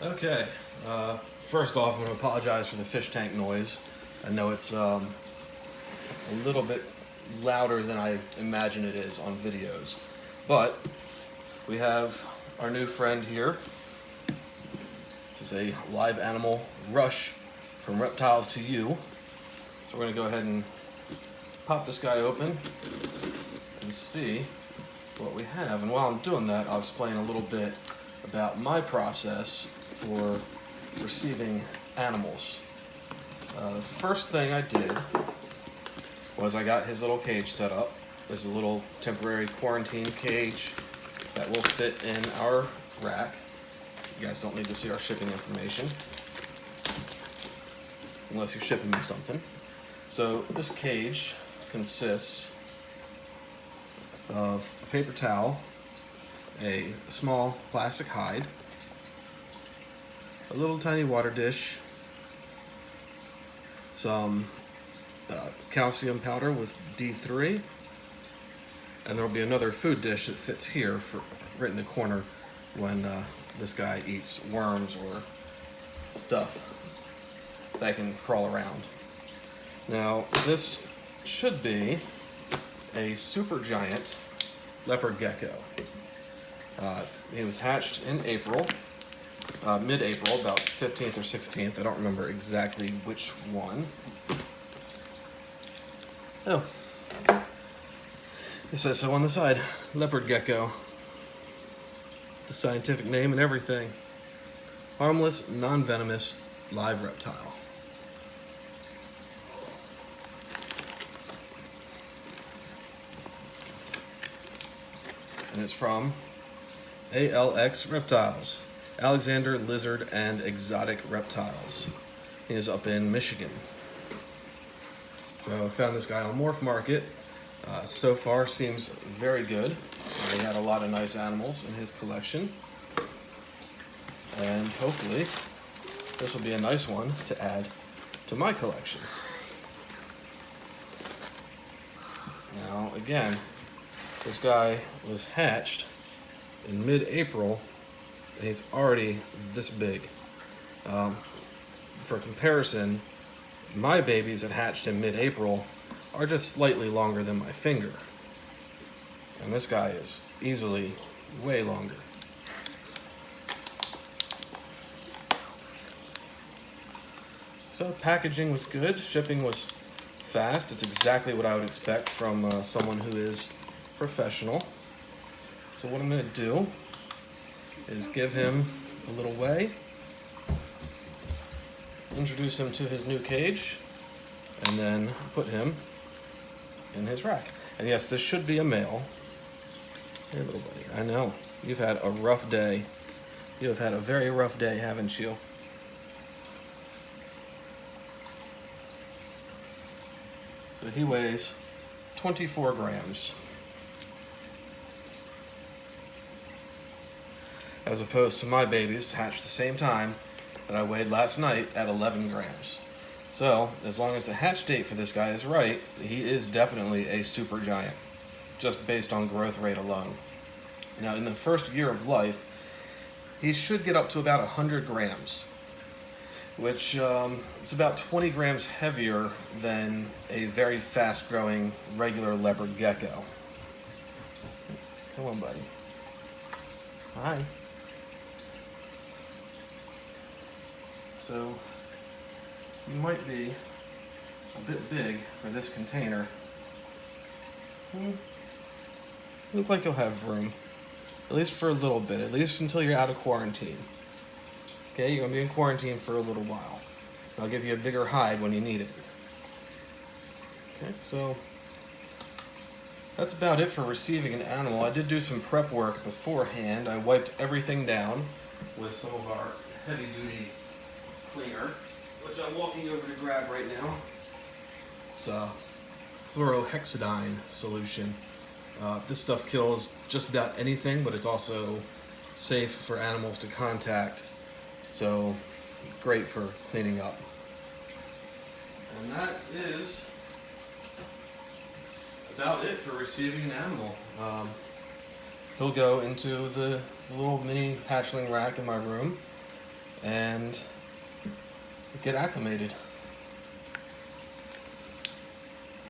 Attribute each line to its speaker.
Speaker 1: Okay, first off, I'm going to apologize for the fish tank noise. I know it's a little bit louder than I imagine it is on videos. But we have our new friend here. This is a live animal rush from reptiles to you. So we're going to go ahead and pop this guy open and see what we have. And while I'm doing that, I'll explain a little bit about my process for receiving animals. The first thing I did was I got his little cage set up. This is a little temporary quarantine cage that will fit in our rack. You guys don't need to see our shipping information unless you're shipping me something. So this cage consists of a paper towel, a small plastic hide, a little tiny water dish, some calcium powder with D3, and there will be another food dish that fits here for right in the corner when this guy eats worms or stuff that can crawl around. Now this should be a super giant leopard gecko. He was hatched in April, mid-April, about 15th or 16th. I don't remember exactly which one. Oh, it says so on the side. Leopard gecko. The scientific name and everything. Harmless, non-venomous, live reptile. And it's from ALX Reptiles, Alexander Lizard and Exotic Reptiles. He is up in Michigan. So I found this guy on Morph Market. So far seems very good. He had a lot of nice animals in his collection. And hopefully this will be a nice one to add to my collection. Now again, this guy was hatched in mid-April, and he's already this big. For comparison, my babies that hatched in mid-April are just slightly longer than my finger. And this guy is easily way longer. So packaging was good, shipping was fast. It's exactly what I would expect from someone who is professional. So what I'm going to do is give him a little weigh, introduce him to his new cage, and then put him in his rack. And yes, this should be a male. Hey, little buddy. I know. You've had a rough day. You have had a very rough day, haven't you? So he weighs 24 grams. As opposed to my babies hatched the same time that I weighed last night at 11 grams. So, as long as the hatch date for this guy is right, he is definitely a super giant, just based on growth rate alone. Now, in the first year of life, he should get up to about 100 grams, which is about 20 grams heavier than a very fast-growing regular leopard gecko. Come on, buddy. Hi. So, you might be a bit big for this container. Look like you'll have room, at least for a little bit, at least until you're out of quarantine. Okay, you're gonna be in quarantine for a little while. I'll give you a bigger hide when you need it. Okay, so that's about it for receiving an animal. I did do some prep work beforehand. I wiped everything down with some of our heavy-duty cleaner, which I'm walking over to grab right now. It's a chlorohexidine solution. This stuff kills just about anything, but it's also safe for animals to contact. So great for cleaning up. And that is about it for receiving an animal. He'll go into the little mini hatchling rack in my room, and get acclimated.